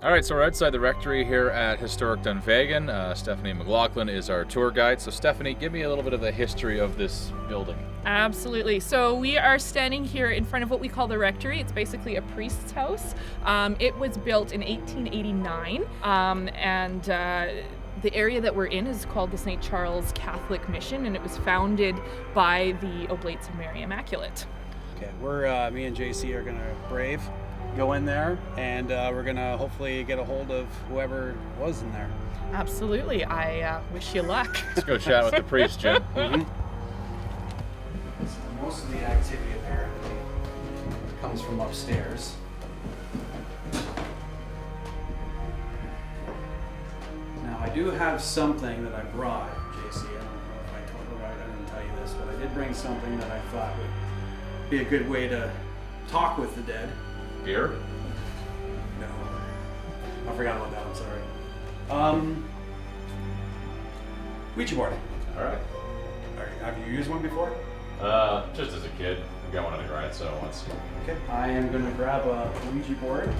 All right, so we're outside the rectory here at historic Dunvegan. Stephanie McLaughlin is our tour guide. So Stephanie, give me a little bit of the history of this building. Absolutely. So we are standing here in front of what we call the rectory. It's basically a priest's house. It was built in 1889, and the area that we're in is called the St. Charles Catholic Mission, and it was founded by the Oblates of Mary Immaculate. Okay, me and JC are gonna go in there, and we're gonna hopefully get a hold of whoever was in there. Absolutely. I wish you luck. Let's go chat with the priest, Jim. Mm-hmm. So most of the activity apparently comes from upstairs. Now I do have something that I brought, JC. I don't know if I told you, I didn't tell you this, but I did bring something that I thought would be a good way to talk with the dead. Beer? No. I forgot about that, I'm sorry. Ouija board. All right. Have you used one before? Just as a kid. I got one in the garage, so once. Okay. I am going to grab a Ouija board.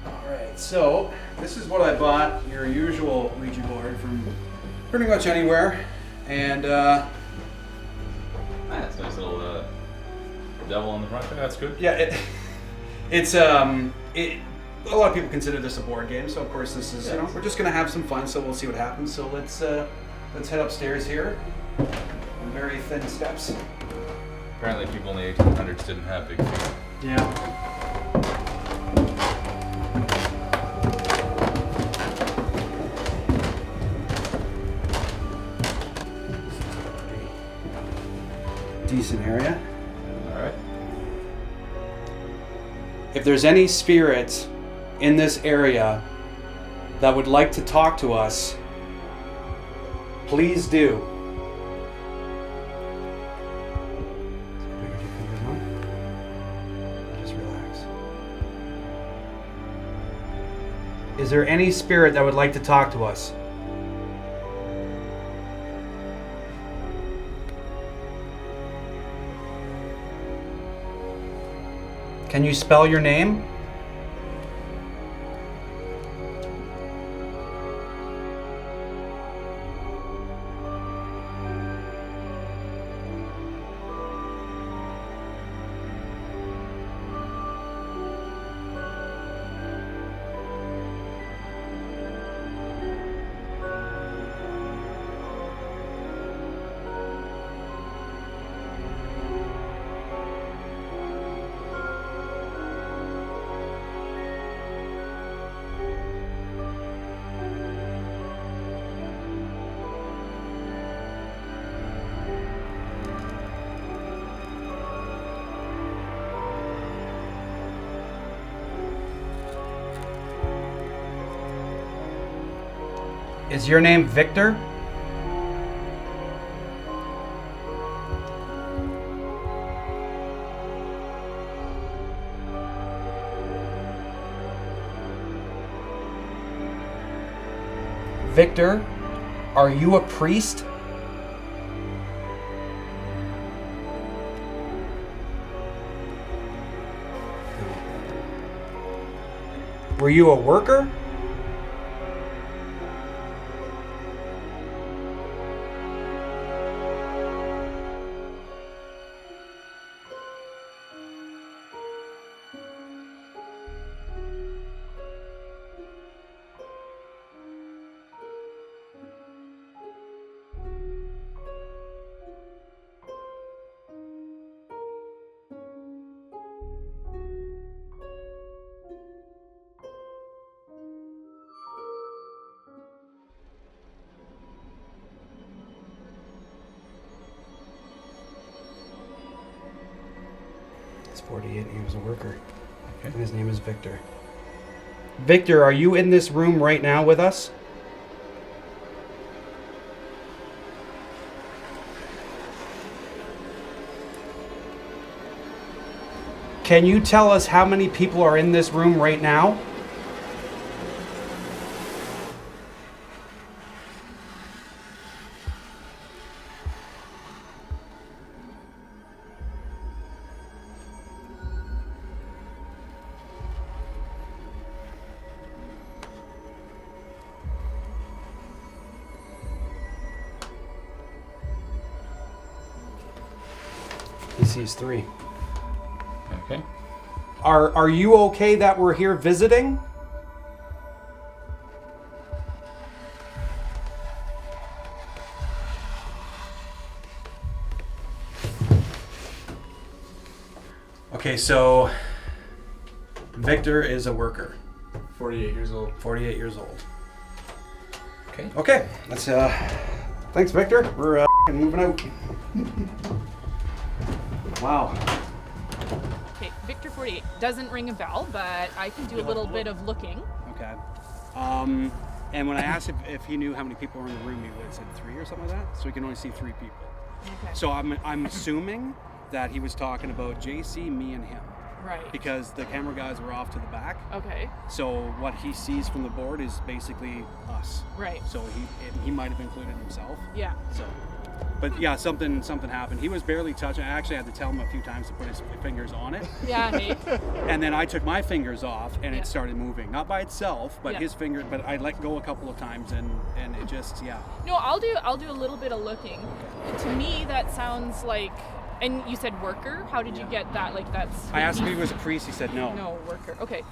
Alright, so this is what I bought, your usual Ouija board from pretty much anywhere. And That's a nice little devil on the front there. That's good. yeah, it's a lot of people consider this a board game, so of course this is, we're just gonna have some fun, so we'll see what happens. So let's head upstairs here on very thin steps. Apparently people in the 1800s didn't have big feet. Yeah. Decent area. All right. If there's any spirits in this area that would like to talk to us, please do. Just relax. Is there any spirit that would like to talk to us? Can you spell your name? Is your name Victor? Victor, are you a priest? Were you a worker? He's 48 and he was a worker. Okay. And his name is Victor. Victor, are you in this room right now with us? Can you tell us how many people are in this room right now? sees 3. Okay. Are you okay that we're here visiting? Okay, so Victor is a worker. 48 years old. 48 years old. Okay. Okay, let's thanks Victor. We're moving out. Wow. Okay, Victor 48 doesn't ring a bell, but I can do a little bit of looking. Okay. And when I asked if he knew how many people were in the room, he would have said 3 or something like that. So we can only see 3 people. Okay. So I'm assuming that he was talking about JC, me, and him. Right. Because the camera guys were off to the back. Okay. So what he sees from the board is basically us. Right. So he might have included himself. Yeah. So, but yeah, something happened. He was barely touching. I actually had to tell him a few times to put his fingers on it. Yeah, hey. And then I took my fingers off, and Yeah. it started moving. Not by itself, but Yeah. his finger. But I let go a couple of times, and it just No, I'll do a little bit of looking. To me, that sounds like. And you said worker? How did you get that? Like that's. I asked if he was a priest. He said no. No, worker. Okay.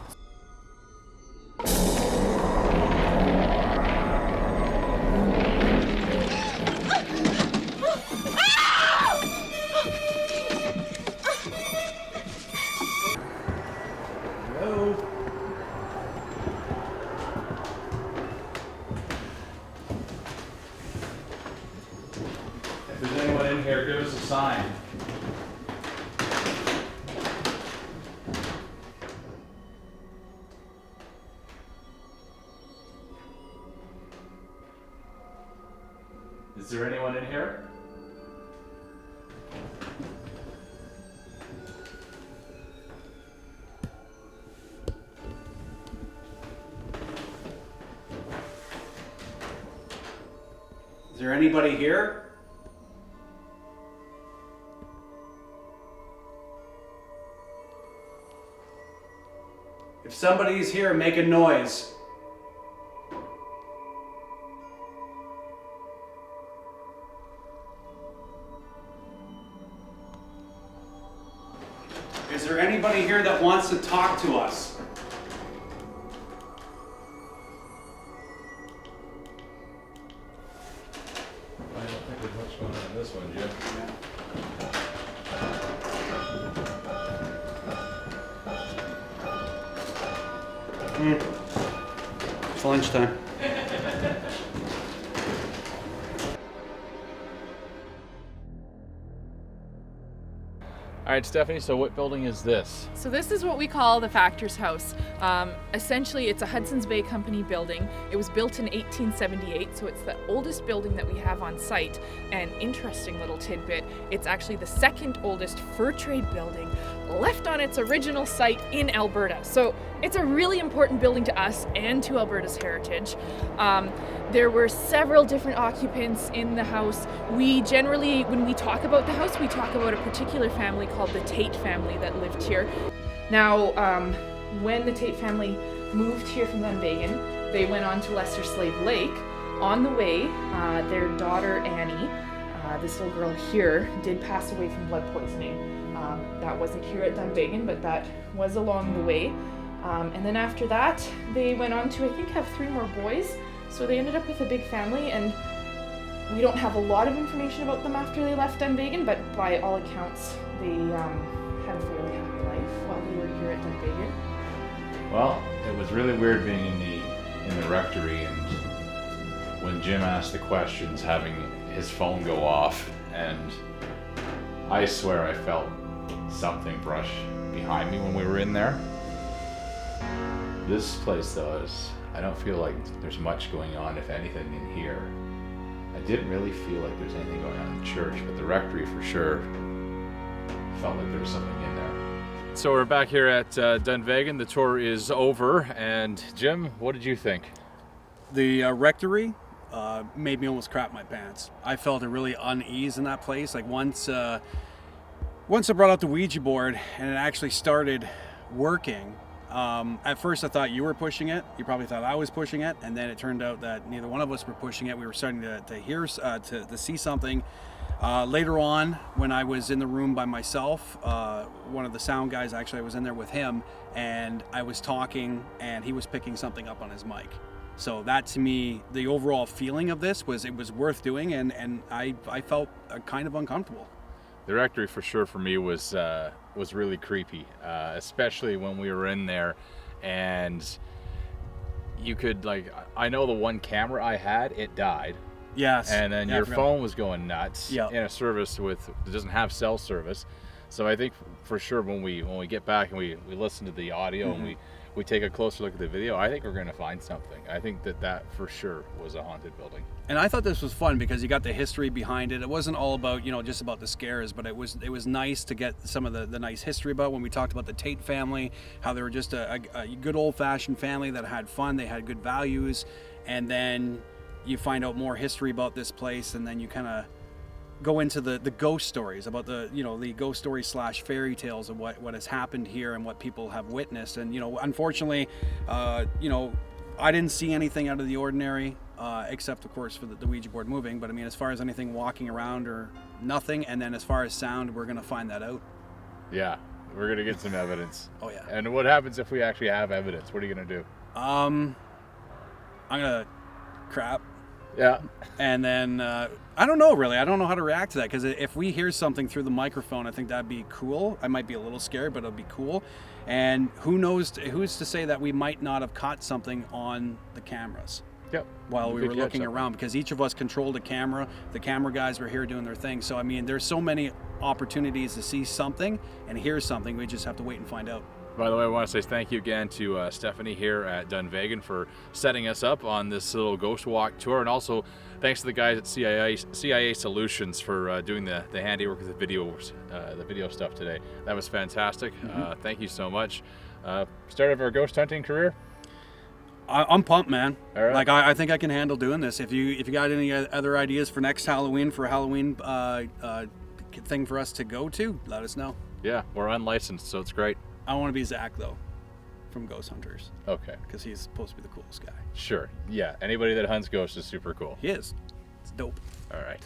Hello. If there's anyone in here, give us a sign. Is there anyone in here? Is there anybody here? If somebody's here, make a noise. Is there anybody here that wants to talk to us? I don't think there's much going on in this one, Jim. It's lunchtime. All right, Stephanie, so what building is this? So this is what we call the Factor's House. Essentially, it's a Hudson's Bay Company building. It was built in 1878, so it's the oldest building that we have on site. And interesting little tidbit, it's actually the second oldest fur trade building left on its original site in Alberta. So it's a really important building to us and to Alberta's heritage. There were several different occupants in the house. We generally, when we talk about the house, we talk about a particular family called the Tate family that lived here. Now, when the Tate family moved here from Dunvegan, they went on to Lesser Slave Lake. On the way, their daughter Annie, this little girl here, did pass away from blood poisoning. That wasn't here at Dunvegan, but that was along the way. And then after that, they went on to, I think, have 3 more boys. So they ended up with a big family, and we don't have a lot of information about them after they left Dunvegan, but by all accounts, they had a fairly happy life while they were here at Dunvegan. Well, it was really weird being in the rectory, and when Jim asked the questions, having his phone go off, and I swear I felt something brush behind me when we were in there. This place, though, I don't feel like there's much going on, if anything, in here. I didn't really feel like there's anything going on in the church, but the rectory for sure felt like there was something in there. So we're back here at Dunvegan. The tour is over, and Jim, what did you think? The rectory made me almost crap my pants. I felt a really unease in that place. Like once I brought out the Ouija board and it actually started working, At first, I thought you were pushing it. You probably thought I was pushing it, and then it turned out that neither one of us were pushing it. We were starting to hear, to see something. Later on, when I was in the room by myself, one of the sound guys, actually, I was in there with him, and I was talking, and he was picking something up on his mic. So that, to me, the overall feeling of this was it was worth doing, and I felt kind of uncomfortable. The rectory for sure for me was really creepy, especially when we were in there, and you could, like, I know the one camera I had, it died. Yes. And then your phone was going nuts Yep. in a service that doesn't have cell service. So I think for sure when we get back and we listen to the audio and we take a closer look at the video, I think we're going to find something. I think that for sure was a haunted building. And I thought this was fun because you got the history behind it. It wasn't all about, just about the scares, but it was nice to get some of the nice history about when we talked about the Tate family, how they were just a good old-fashioned family that had fun, they had good values, and then you find out more history about this place, and then you kind of go into the ghost stories about the ghost stories / fairy tales of what has happened here and what people have witnessed. And unfortunately, I didn't see anything out of the ordinary, except of course for the Ouija board moving. But I mean, as far as anything walking around or nothing, and then as far as sound, we're gonna find that out. Yeah, we're going to get some evidence. Oh yeah. And what happens if we actually have evidence? What are you going to do? I'm gonna crap. Yeah. And then I don't know, really. I don't know how to react to that, because if we hear something through the microphone, I think that'd be cool. I might be a little scared, but it'll be cool. And who's to say that we might not have caught something on the cameras Yep. while we could were catch looking something. around, because each of us controlled a camera. The camera guys were here doing their thing. So I mean, there's so many opportunities to see something and hear something. We just have to wait and find out. By the way, I want to say thank you again to Stephanie here at Dunvegan for setting us up on this little ghost walk tour, and also thanks to the guys at CIA Solutions for doing the handiwork with the video stuff today. That was fantastic. Thank you so much. Start of our ghost hunting career. I'm pumped, man. All right. Like I think I can handle doing this. If you got any other ideas for next Halloween, for a Halloween thing for us to go to, let us know. Yeah, we're unlicensed, so it's great. I want to be Zach though, from Ghost Hunters, Okay, because he's supposed to be the coolest guy. sure. Yeah, anybody that hunts ghosts is super cool. He is. It's dope. All right.